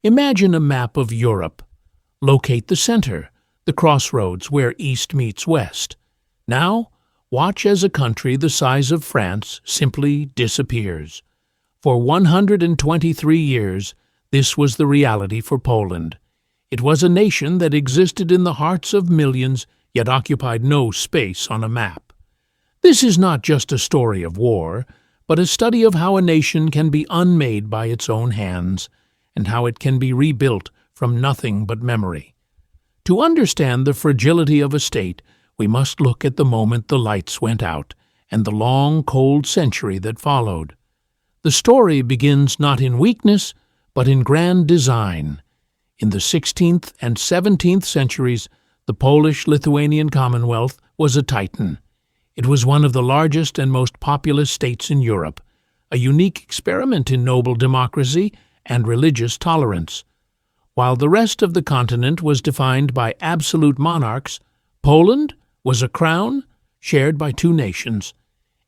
Imagine a map of Europe. Locate the center, the crossroads where east meets west. Now, watch as a country the size of France simply disappears. For 123 years, this was the reality for Poland. It was a nation that existed in the hearts of millions, yet occupied no space on a map. This is not just a story of war, but a study of how a nation can be unmade by its own hands, and how it can be rebuilt from nothing but memory. To understand the fragility of a state, we must look at the moment the lights went out, and the long, cold century that followed. The story begins not in weakness, but in grand design. In the 16th and 17th centuries, the Polish-Lithuanian Commonwealth was a titan. It was one of the largest and most populous states in Europe, a unique experiment in noble democracy and religious tolerance. While the rest of the continent was defined by absolute monarchs, Poland was a crown shared by two nations.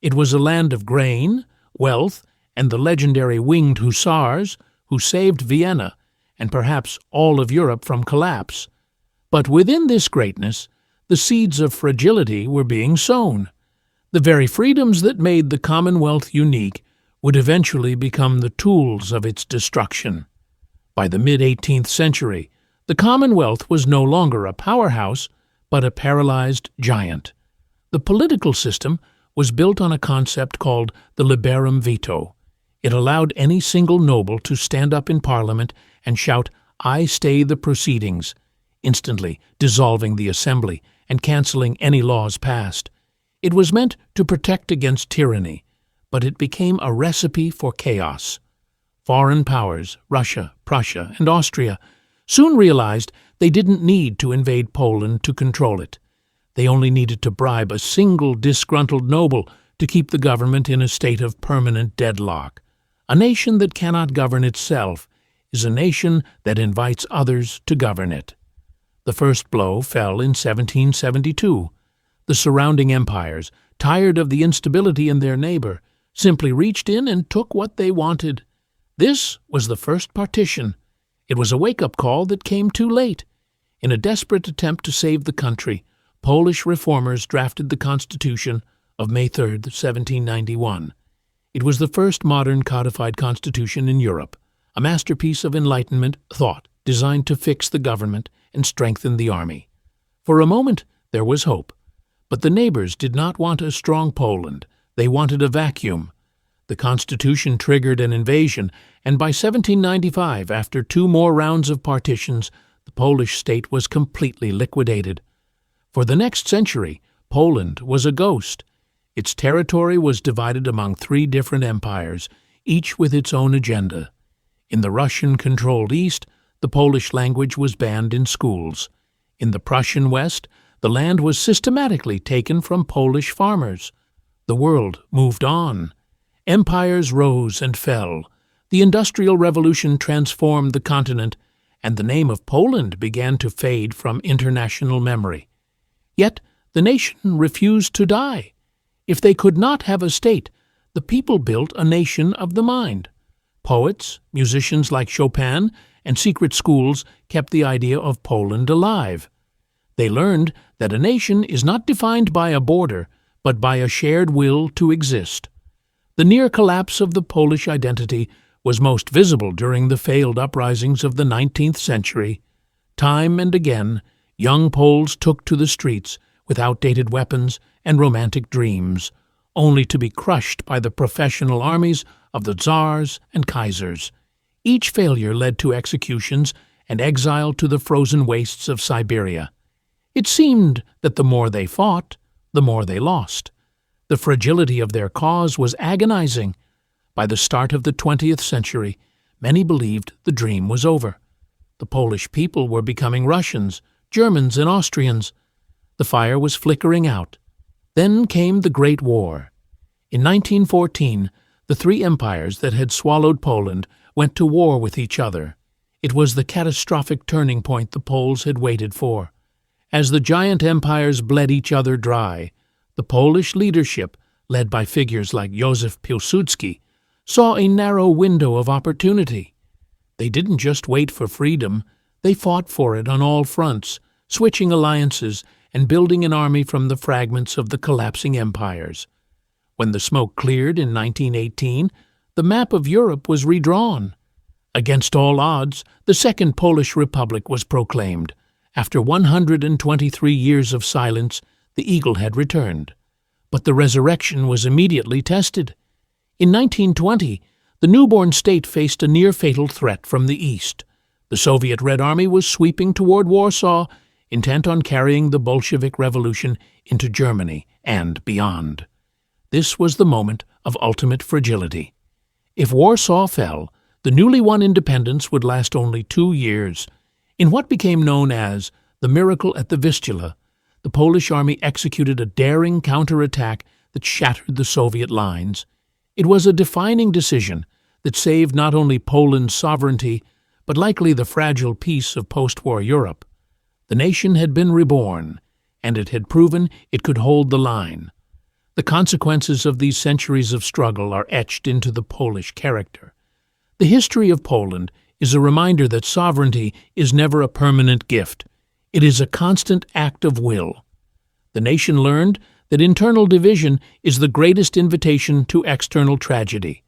It was a land of grain, wealth, and the legendary winged hussars who saved Vienna and perhaps all of Europe from collapse. But within this greatness, the seeds of fragility were being sown. The very freedoms that made the Commonwealth unique would eventually become the tools of its destruction. By the mid-18th century, the Commonwealth was no longer a powerhouse, but a paralyzed giant. The political system was built on a concept called the liberum veto. It allowed any single noble to stand up in Parliament and shout, "I stay the proceedings," instantly dissolving the assembly and cancelling any laws passed. It was meant to protect against tyranny, but it became a recipe for chaos. Foreign powers, Russia, Prussia, and Austria, soon realized they didn't need to invade Poland to control it. They only needed to bribe a single disgruntled noble to keep the government in a state of permanent deadlock. A nation that cannot govern itself is a nation that invites others to govern it. The first blow fell in 1772. The surrounding empires, tired of the instability in their neighbor, simply reached in and took what they wanted. This was the first partition. It was a wake-up call that came too late. In a desperate attempt to save the country, Polish reformers drafted the Constitution of May 3, 1791. It was the first modern codified constitution in Europe, a masterpiece of Enlightenment thought designed to fix the government and strengthen the army. For a moment, there was hope. But the neighbors did not want a strong Poland. They wanted a vacuum. The Constitution triggered an invasion, and by 1795, after two more rounds of partitions, the Polish state was completely liquidated. For the next century, Poland was a ghost. Its territory was divided among three different empires, each with its own agenda. In the Russian-controlled East, the Polish language was banned in schools. In the Prussian West, the land was systematically taken from Polish farmers. The world moved on. Empires rose and fell. The Industrial Revolution transformed the continent, and the name of Poland began to fade from international memory. Yet the nation refused to die. If they could not have a state, the people built a nation of the mind. Poets, musicians like Chopin, and secret schools kept the idea of Poland alive. They learned that a nation is not defined by a border, but by a shared will to exist. The near collapse of the Polish identity was most visible during the failed uprisings of the 19th century. Time and again, young Poles took to the streets with outdated weapons and romantic dreams, only to be crushed by the professional armies of the Tsars and Kaisers. Each failure led to executions and exile to the frozen wastes of Siberia. It seemed that the more they fought, the more they lost. The fragility of their cause was agonizing. By the start of the 20th century, many believed the dream was over. The Polish people were becoming Russians, Germans, and Austrians. The fire was flickering out. Then came the Great War. In 1914, the three empires that had swallowed Poland went to war with each other. It was the catastrophic turning point the Poles had waited for. As the giant empires bled each other dry, the Polish leadership, led by figures like Józef Piłsudski, saw a narrow window of opportunity. They didn't just wait for freedom, they fought for it on all fronts, switching alliances and building an army from the fragments of the collapsing empires. When the smoke cleared in 1918, the map of Europe was redrawn. Against all odds, the Second Polish Republic was proclaimed. After 123 years of silence, the eagle had returned. But the resurrection was immediately tested. In 1920, the newborn state faced a near-fatal threat from the east. The Soviet Red Army was sweeping toward Warsaw, intent on carrying the Bolshevik Revolution into Germany and beyond. This was the moment of ultimate fragility. If Warsaw fell, the newly won independence would last only 2 years. In what became known as the Miracle at the Vistula, the Polish army executed a daring counterattack that shattered the Soviet lines. It was a defining decision that saved not only Poland's sovereignty, but likely the fragile peace of post-war Europe. The nation had been reborn, and it had proven it could hold the line. The consequences of these centuries of struggle are etched into the Polish character. The history of Poland is a reminder that sovereignty is never a permanent gift. It is a constant act of will. The nation learned that internal division is the greatest invitation to external tragedy.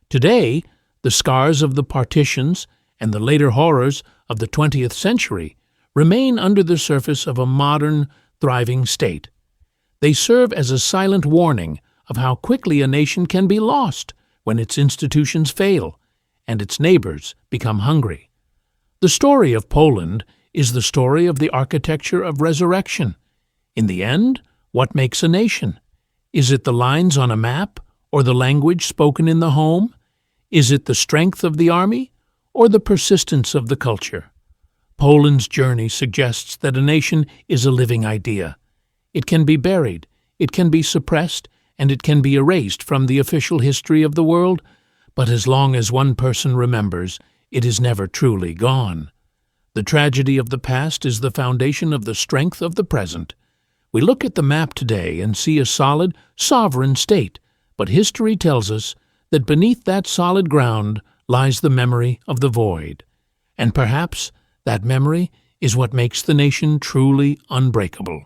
Today, the scars of the partitions and the later horrors of the 20th century remain under the surface of a modern, thriving state. They serve as a silent warning of how quickly a nation can be lost when its institutions fail and its neighbors become hungry. The story of Poland is the story of the architecture of resurrection. In the end, what makes a nation? Is it the lines on a map or the language spoken in the home? Is it the strength of the army or the persistence of the culture? Poland's journey suggests that a nation is a living idea. It can be buried, it can be suppressed, and it can be erased from the official history of the world, but as long as one person remembers, it is never truly gone. The tragedy of the past is the foundation of the strength of the present. We look at the map today and see a solid, sovereign state, but history tells us that beneath that solid ground lies the memory of the void. And perhaps that memory is what makes the nation truly unbreakable.